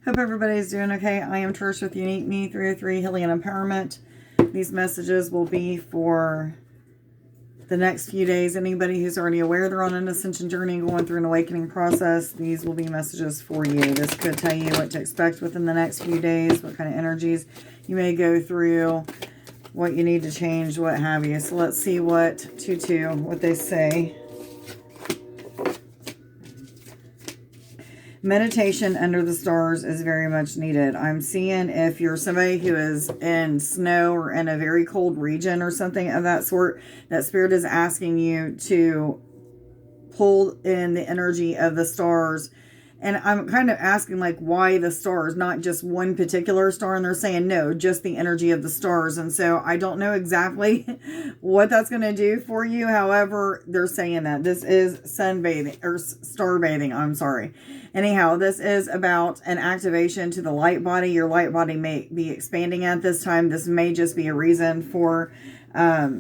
Hope everybody's doing okay. I am Trish with Unique Me 303 Healing and Empowerment. These messages will be for the next few days. Anybody who's already aware they're on an ascension journey, going through an awakening process, these will be messages for you. This could tell you what to expect within the next few days, what kind of energies you may go through, what you need to change, what have you. So let's see what they say. Meditation under the stars is very much needed. I'm seeing if you're somebody who is in snow or in a very cold region or something of that sort, that Spirit is asking you to pull in the energy of the stars. And I'm kind of asking, like, why the stars, not just one particular star? And they're saying, no, just the energy of the stars. And so I don't know exactly what that's going to do for you. However, they're saying that this is sunbathing or star bathing. I'm sorry. Anyhow, this is about an activation to the light body. Your light body may be expanding at this time. This may just be a reason for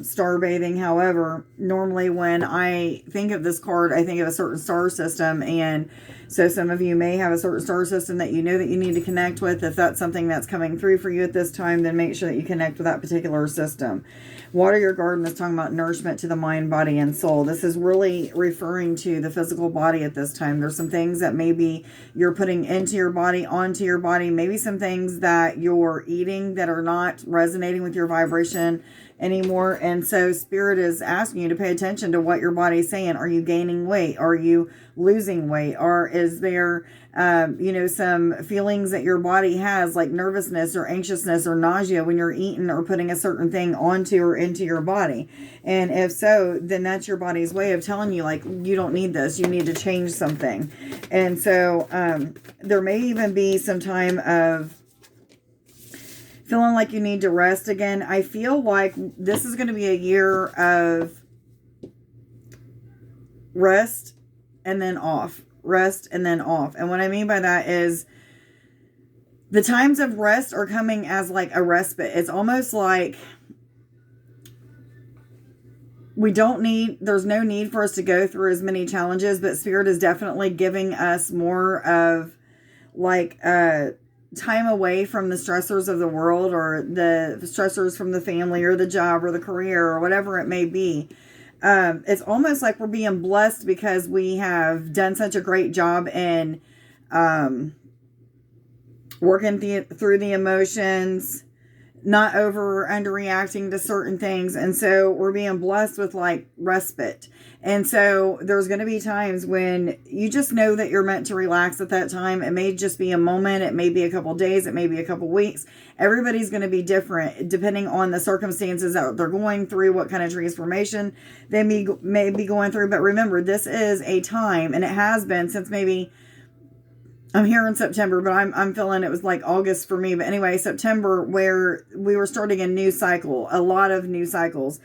star bathing. However, normally when I think of this card, I think of a certain star system, and so some of you may have a certain star system that you know that you need to connect with. If that's something that's coming through for you at this time, then make sure that you connect with that particular system. Water your garden is talking about nourishment to the mind, body, and soul. This is really referring to the physical body at this time. There's some things that maybe you're putting into your body, onto your body, maybe some things that you're eating that are not resonating with your vibration anymore. And so Spirit is asking you to pay attention to what your body is saying. Are you gaining weight? Are you losing weight? Or is there some feelings that your body has, like nervousness or anxiousness or nausea when you're eating or putting a certain thing onto or into your body? And if so, then that's your body's way of telling you, like, you don't need this, you need to change something. And so there may even be some time of feeling like you need to rest again. I feel like this is going to be a year of rest and then off. Rest and then off. And what I mean by that is the times of rest are coming as like a respite. It's almost like there's no need for us to go through as many challenges, but Spirit is definitely giving us more of like time away from the stressors of the world, or the stressors from the family or the job or the career or whatever it may be. It's almost like we're being blessed because we have done such a great job in working through the emotions, not over or underreacting to certain things. And so we're being blessed with like respite. And so there's going to be times when you just know that you're meant to relax at that time. It may just be a moment. It may be a couple days. It may be a couple weeks. Everybody's going to be different depending on the circumstances that they're going through, what kind of transformation they may be going through. But remember, this is a time, and it has been since maybe, I'm here in September, but I'm feeling it was like August for me. But anyway, September, where we were starting a new cycle, a lot of new cycles.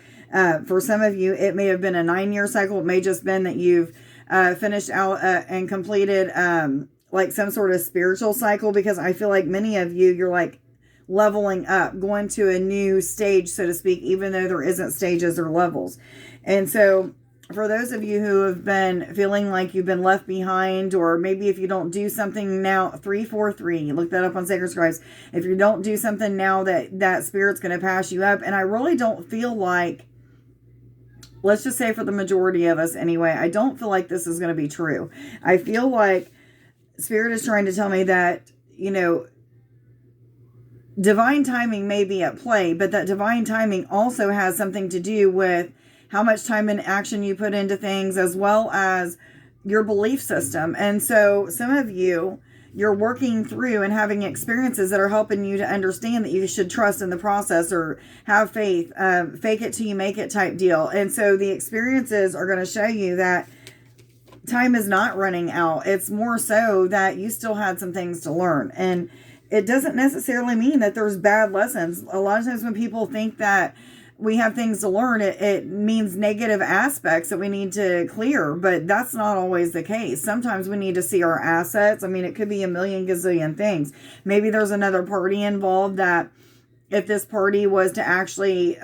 For some of you, it may have been a 9-year cycle. It may just been that you've finished out and completed like some sort of spiritual cycle, because I feel like many of you, you're like leveling up, going to a new stage, so to speak, even though there isn't stages or levels. And so for those of you who have been feeling like you've been left behind, or maybe if you don't do something now, 343, look that up on Sacred Scribes. If you don't do something now, that Spirit's going to pass you up. And I really don't feel like, let's just say for the majority of us anyway, I don't feel like this is going to be true. I feel like Spirit is trying to tell me that, divine timing may be at play, but that divine timing also has something to do with how much time and action you put into things, as well as your belief system. And so some of you, you're working through and having experiences that are helping you to understand that you should trust in the process, or have faith, fake it till you make it type deal. And so the experiences are going to show you that time is not running out. It's more so that you still had some things to learn. And it doesn't necessarily mean that there's bad lessons. A lot of times when people think that we have things to learn, it means negative aspects that we need to clear, but that's not always the case. Sometimes we need to see our assets. I mean, it could be a million gazillion things. Maybe there's another party involved that, if this party was to actually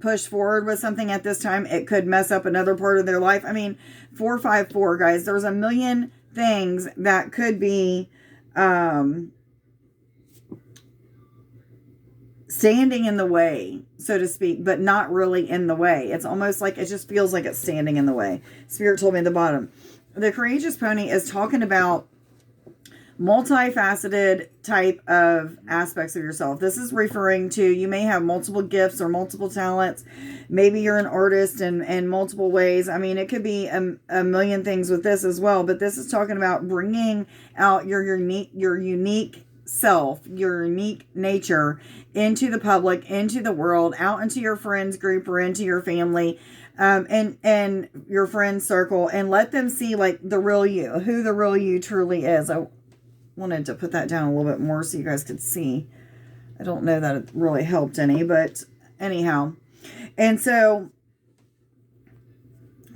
push forward with something at this time, it could mess up another part of their life. I mean, 454, guys, there's a million things that could be standing in the way, so to speak, but not really in the way. It's almost like it just feels like it's standing in the way. Spirit told me at the bottom. The Courageous Pony is talking about multifaceted type of aspects of yourself. This is referring to, you may have multiple gifts or multiple talents. Maybe you're an artist in multiple ways. I mean, it could be a million things with this as well, but this is talking about bringing out your unique self, your unique nature into the public, into the world, out into your friends group or into your family, and your friend circle, and let them see like the real you, who the real you truly is. I wanted to put that down a little bit more so you guys could see. I don't know that it really helped any, but anyhow. And so,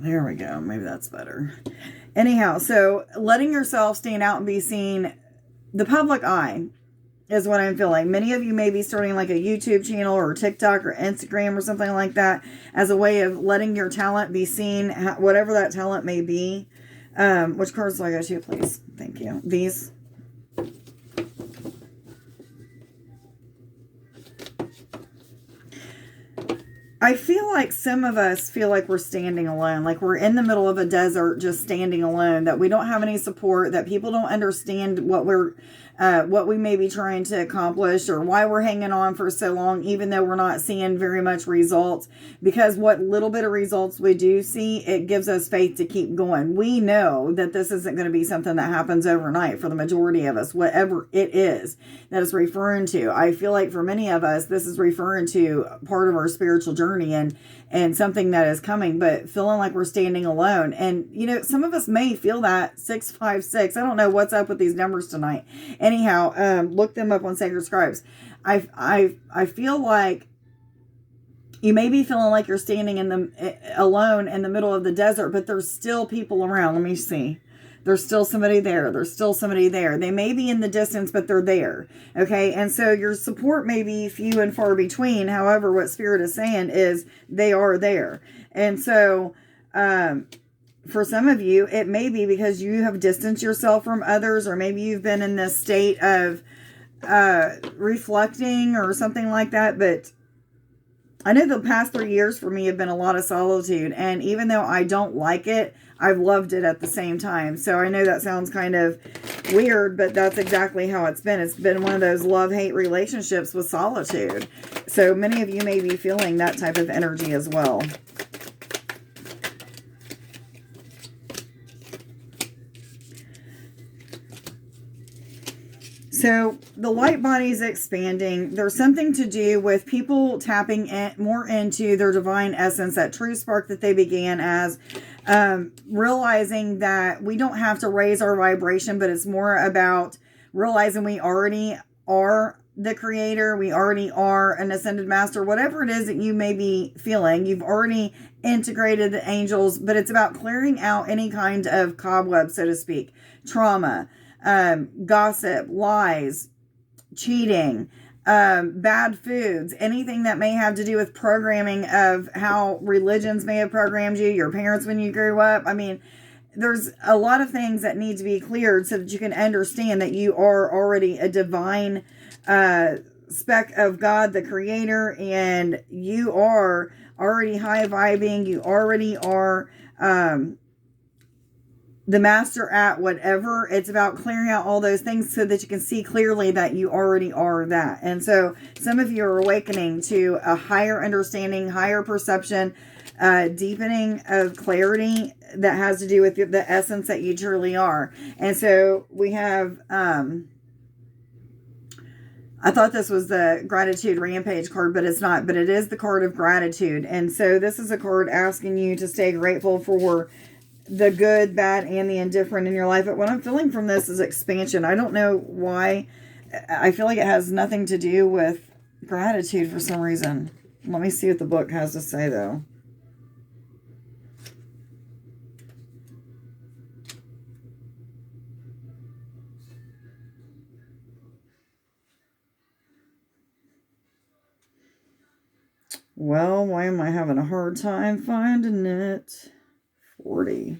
there we go. Maybe that's better. Anyhow, so letting yourself stand out and be seen, the public eye is what I'm feeling. Many of you may be starting like a YouTube channel or TikTok or Instagram or something like that as a way of letting your talent be seen, whatever that talent may be. Which cards do I go to, please? Thank you. These. I feel like some of us feel like we're standing alone, like we're in the middle of a desert just standing alone, that we don't have any support, that people don't understand what we may be trying to accomplish or why we're hanging on for so long, even though we're not seeing very much results. Because what little bit of results we do see, it gives us faith to keep going. We know that this isn't going to be something that happens overnight for the majority of us, whatever it is that it's referring to. I feel like for many of us, this is referring to part of our spiritual journey and something that is coming, but feeling like we're standing alone. And, you know, some of us may feel that 656. I don't know what's up with these numbers tonight. Anyhow, look them up on Sacred Scribes. I feel like you may be feeling like you're standing alone in the middle of the desert, but there's still people around. Let me see. There's still somebody there. There's still somebody there. They may be in the distance, but they're there. Okay. And so your support may be few and far between. However, what Spirit is saying is they are there. And so, for some of you, it may be because you have distanced yourself from others, or maybe you've been in this state of, reflecting or something like that. But I know the past 3 years for me have been a lot of solitude. And even though I don't like it, I've loved it at the same time. So I know that sounds kind of weird, but that's exactly how it's been. It's been one of those love-hate relationships with solitude. So many of you may be feeling that type of energy as well. So the light body is expanding. There's something to do with people tapping more into their divine essence, that true spark that they began as, realizing that we don't have to raise our vibration, but it's more about realizing we already are the creator. We already are an ascended master, whatever it is that you may be feeling. You've already integrated the angels, but it's about clearing out any kind of cobweb, so to speak, trauma, gossip, lies, cheating, bad foods, anything that may have to do with programming of how religions may have programmed you, your parents when you grew up. I mean, there's a lot of things that need to be cleared so that you can understand that you are already a divine speck of God, the creator, and you are already high vibing. You already are the master at whatever. It's about clearing out all those things so that you can see clearly that you already are that. And so some of you are awakening to a higher understanding, higher perception, deepening of clarity that has to do with the essence that you truly are. And so we have, I thought this was the Gratitude Rampage card, but it's not. But it is the card of gratitude. And so this is a card asking you to stay grateful for the good, bad, and the indifferent in your life. But what I'm feeling from this is expansion. I don't know why. I feel like it has nothing to do with gratitude for some reason. Let me see what the book has to say, though. Well, why am I having a hard time finding it? 40.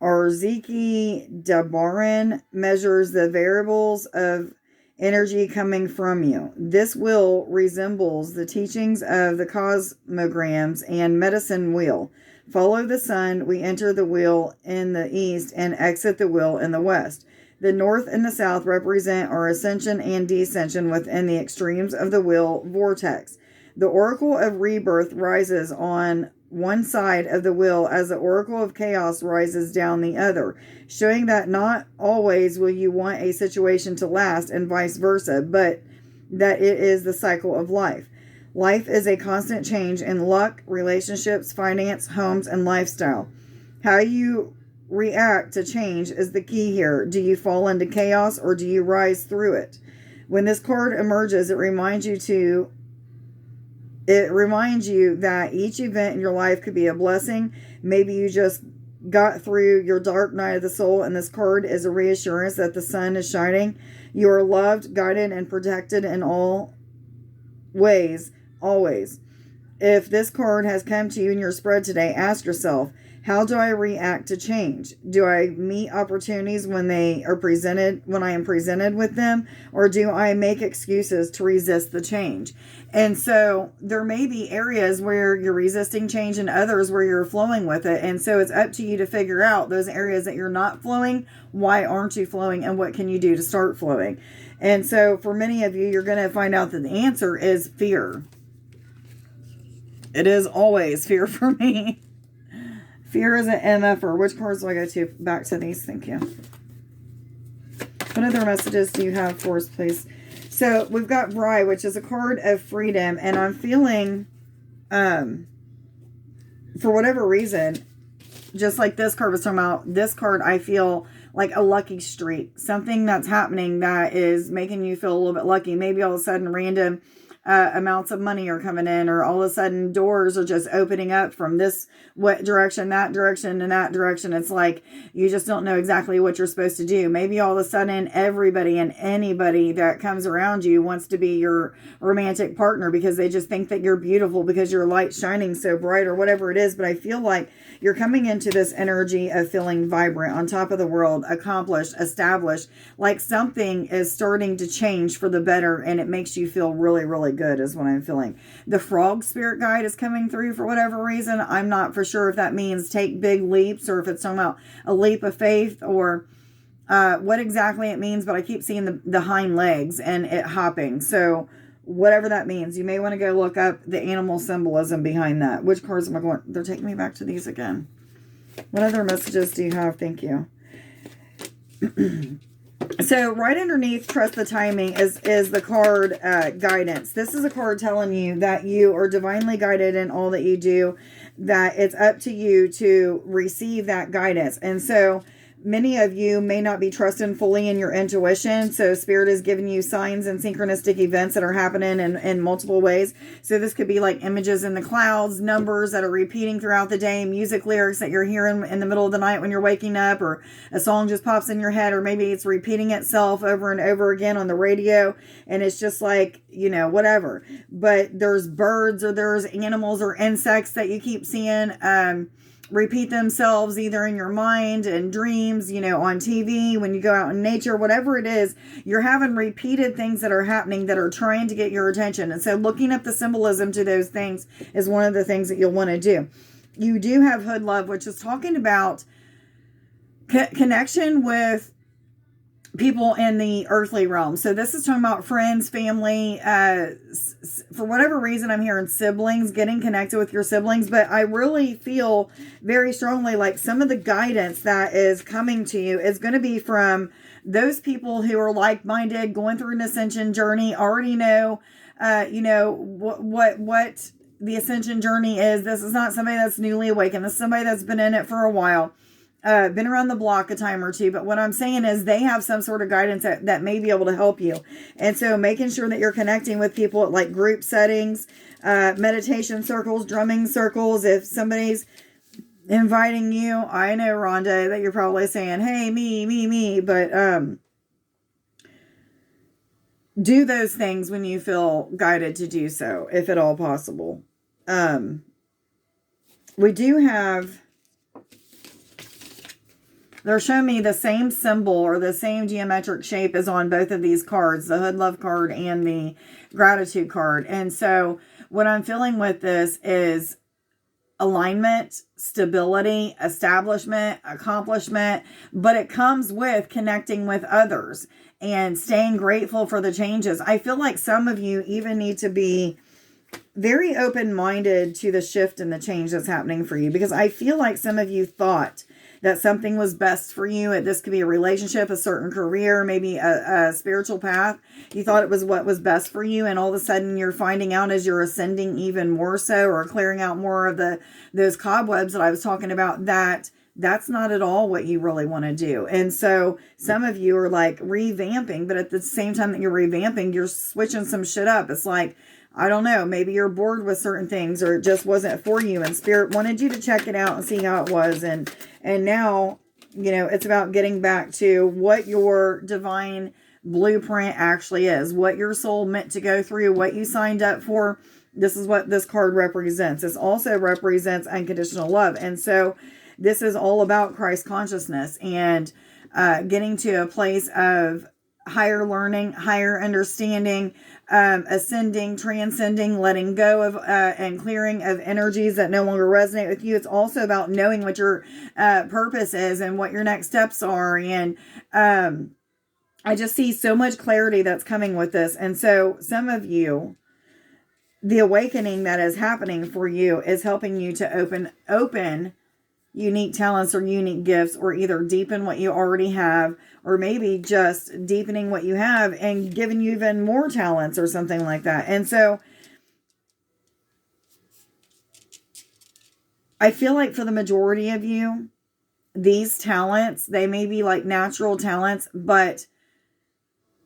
Arziki Dabaran measures the variables of energy coming from you. This wheel resembles the teachings of the cosmograms and medicine wheel. Follow the sun. We enter the wheel in the east and exit the wheel in the west. The north and the south represent our ascension and descension within the extremes of the wheel vortex. The oracle of rebirth rises on one side of the wheel as the oracle of chaos rises down the other, showing that not always will you want a situation to last and vice versa, but that it is the cycle of life. Life is a constant change in luck, relationships, finance, homes, and lifestyle. How you react to change is the key here. Do you fall into chaos or do you rise through it? When this card emerges, it reminds you that each event in your life could be a blessing. Maybe you just got through your dark night of the soul, and this card is a reassurance that the sun is shining. You are loved, guided, and protected in all ways, always. If this card has come to you in your spread today, ask yourself, how do I react to change? Do I meet opportunities when I am presented with them, or do I make excuses to resist the change? And so there may be areas where you're resisting change and others where you're flowing with it. And so it's up to you to figure out those areas that you're not flowing. Why aren't you flowing? And what can you do to start flowing? And so for many of you, you're going to find out that the answer is fear. It is always fear for me. Fear is an MFer. Which cards do I go to? Back to these. Thank you. What other messages do you have for us, please? So we've got Bride, which is a card of freedom. And I'm feeling, for whatever reason, just like this card was talking about, this card, I feel like a lucky streak. Something that's happening that is making you feel a little bit lucky. Maybe all of a sudden random amounts of money are coming in, or all of a sudden doors are just opening up from this direction, that direction, and that direction. It's like you just don't know exactly what you're supposed to do. Maybe all of a sudden everybody and anybody that comes around you wants to be your romantic partner because they just think that you're beautiful because your light's shining so bright, or whatever it is. But I feel like you're coming into this energy of feeling vibrant, on top of the world, accomplished, established, like something is starting to change for the better, and it makes you feel really, really good is what I'm feeling. The frog spirit guide is coming through for whatever reason. I'm not for sure if that means take big leaps, or if it's talking about a leap of faith, or what exactly it means, but I keep seeing the hind legs and it hopping. So whatever that means, you may want to go look up the animal symbolism behind that. Which cards am I going? They're taking me back to these again. What other messages do you have? Thank you. So right underneath trust the timing is the card guidance. This is a card telling you that you are divinely guided in all that you do, that it's up to you to receive that guidance. And so many of you may not be trusting fully in your intuition. So Spirit is giving you signs and synchronistic events that are happening in multiple ways. So this could be like images in the clouds, numbers that are repeating throughout the day, music lyrics that you're hearing in the middle of the night when you're waking up, or a song just pops in your head, or maybe it's repeating itself over and over again on the radio. And it's just like, whatever. But there's birds, or there's animals or insects that you keep seeing, repeat themselves either in your mind and dreams, on TV, when you go out in nature, whatever it is, you're having repeated things that are happening that are trying to get your attention. And so looking up the symbolism to those things is one of the things that you'll want to do. You do have Hood Love, which is talking about connection with people in the earthly realm. So this is talking about friends, family, for whatever reason I'm hearing siblings, getting connected with your siblings. But I really feel very strongly like some of the guidance that is coming to you is going to be from those people who are like-minded, going through an ascension journey, already know what the ascension journey is. This is not somebody that's newly awakened. This is somebody that's been in it for a while. Been around the block a time or two, but what I'm saying is they have some sort of guidance that may be able to help you. And so making sure that you're connecting with people at like group settings, meditation circles, drumming circles. If somebody's inviting you, I know, Rhonda, that you're probably saying, hey, me, but do those things when you feel guided to do so, if at all possible. We do have They're showing me the same symbol or the same geometric shape as on both of these cards, the Hood Love card and the Gratitude card. And so what I'm feeling with this is alignment, stability, establishment, accomplishment, but it comes with connecting with others and staying grateful for the changes. I feel like some of you even need to be very open-minded to the shift and the change that's happening for you, because I feel like some of you thought that something was best for you. This could be a relationship, a certain career, maybe a spiritual path. You thought it was what was best for you, and all of a sudden you're finding out as you're ascending even more so, or clearing out more of those cobwebs that I was talking about, that's not at all what you really want to do. And so some of you are like revamping, but at the same time that you're revamping, you're switching some shit up. It's like, I don't know, maybe you're bored with certain things, or it just wasn't for you, and Spirit wanted you to check it out and see how it was. And now, it's about getting back to what your divine blueprint actually is, what your soul meant to go through, what you signed up for. This is what this card represents. This also represents unconditional love. And so this is all about Christ consciousness and getting to a place of higher learning, higher understanding, ascending, transcending, letting go of and clearing of energies that no longer resonate with you. It's also about knowing what your purpose is and what your next steps are. And I just see so much clarity that's coming with this. And so some of you, the awakening that is happening for you is helping you to open unique talents or unique gifts, or either deepen what you already have, or maybe just deepening what you have and giving you even more talents or something like that. And so I feel like for the majority of you, these talents, they may be like natural talents, but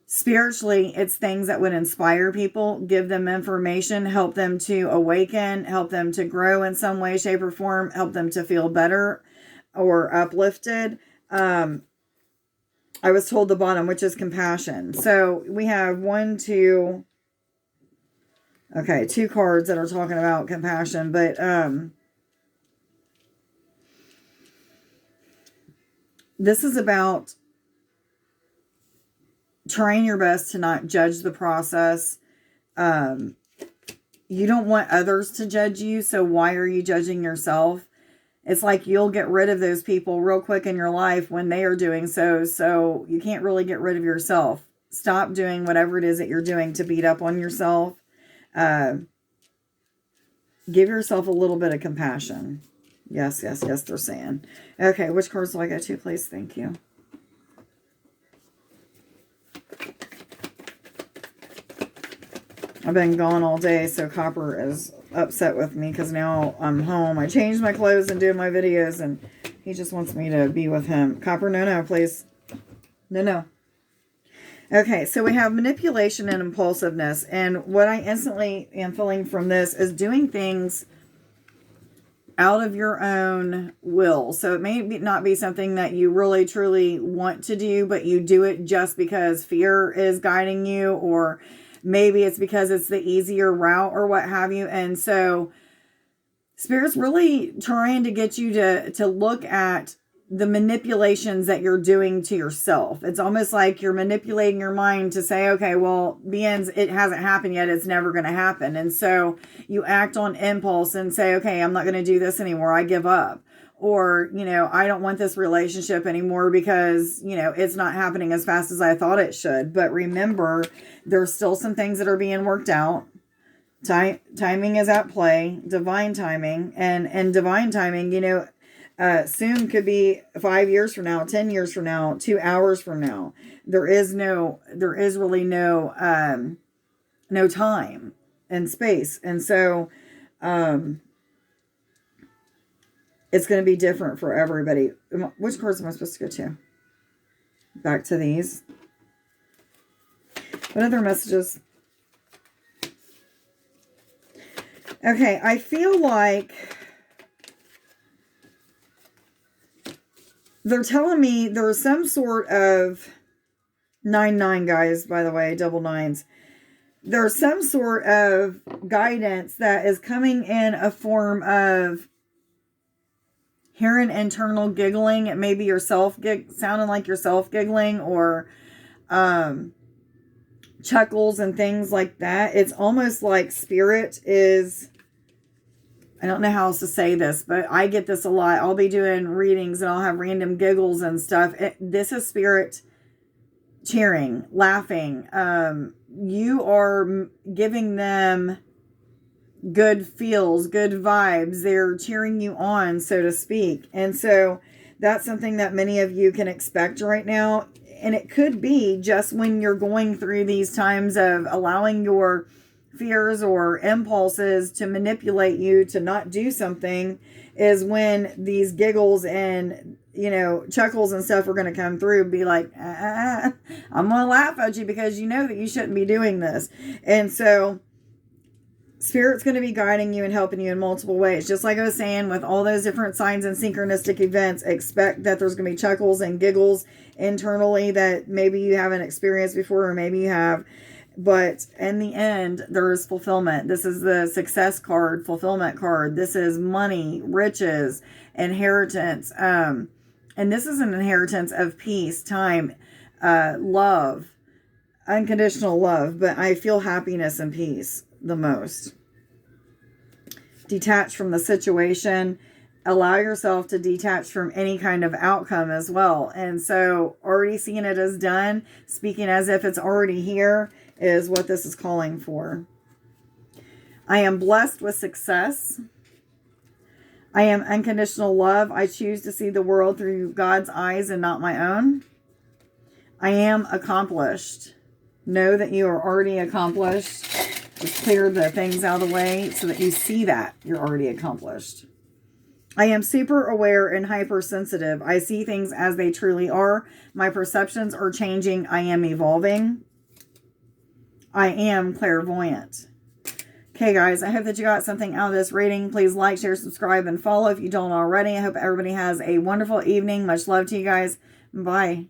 spiritually, it's things that would inspire people, give them information, help them to awaken, help them to grow in some way, shape, or form, help them to feel better or uplifted. I was told the bottom, which is compassion. So we have two cards that are talking about compassion, but this is about trying your best to not judge the process. You don't want others to judge you, so why are you judging yourself? It's like you'll get rid of those people real quick in your life when they are doing so you can't really get rid of yourself. Stop doing whatever it is that you're doing to beat up on yourself. Give yourself a little bit of compassion. Yes, they're saying. Okay, which cards do I go to, please? Thank you. I've been gone all day, so Copper is upset with me because now I'm home. I changed my clothes and doing my videos, and he just wants me to be with him. Copper, no, please. No. Okay, so we have manipulation and impulsiveness. And what I instantly am feeling from this is doing things out of your own will. So it may not be something that you really truly want to do, but you do it just because fear is guiding you, or maybe it's because it's the easier route or what have you. And so Spirit's really trying to get you to look at the manipulations that you're doing to yourself. It's almost like you're manipulating your mind to say, okay, well, it hasn't happened yet. It's never going to happen. And so you act on impulse and say, okay, I'm not going to do this anymore. I give up. Or, I don't want this relationship anymore because, it's not happening as fast as I thought it should. But remember, there's still some things that are being worked out. Timing is at play, divine timing. And divine timing, soon could be 5 years from now, 10 years from now, 2 hours from now. There is really no time and space. And so, it's going to be different for everybody. Which cards am I supposed to go to? Back to these. What other messages? Okay, I feel like they're telling me there's some sort of 9-9, guys, by the way, double nines. There's some sort of guidance that is coming in a form of hearing internal giggling. It may be yourself sounding like yourself giggling, or chuckles and things like that. It's almost like spirit is, I don't know how else to say this, but I get this a lot. I'll be doing readings and I'll have random giggles and stuff. This is spirit cheering, laughing. You are giving them good feels, good vibes. They're cheering you on, so to speak. And so that's something that many of you can expect right now. And it could be just when you're going through these times of allowing your fears or impulses to manipulate you to not do something, is when these giggles and, you know, chuckles and stuff are going to come through. Be like, I'm going to laugh at you because you know that you shouldn't be doing this. And so Spirit's going to be guiding you and helping you in multiple ways. Just like I was saying, with all those different signs and synchronistic events, expect that there's going to be chuckles and giggles internally that maybe you haven't experienced before, or maybe you have. But in the end, there is fulfillment. This is the success card, fulfillment card. This is money, riches, inheritance. And this is an inheritance of peace, time, love, unconditional love. But I feel happiness and peace the most. Detach from the situation. Allow yourself to detach from any kind of outcome as well. And so already seeing it as done, speaking as if it's already here, is what this is calling for. I am blessed with success. I am unconditional love. I choose to see the world through God's eyes and not my own. I am accomplished. Know that you are already accomplished. Just clear the things out of the way so that you see that you're already accomplished. I am super aware and hypersensitive. I see things as they truly are. My perceptions are changing. I am evolving. I am clairvoyant. Okay, guys, I hope that you got something out of this reading. Please like, share, subscribe, and follow if you don't already. I hope everybody has a wonderful evening. Much love to you guys. Bye.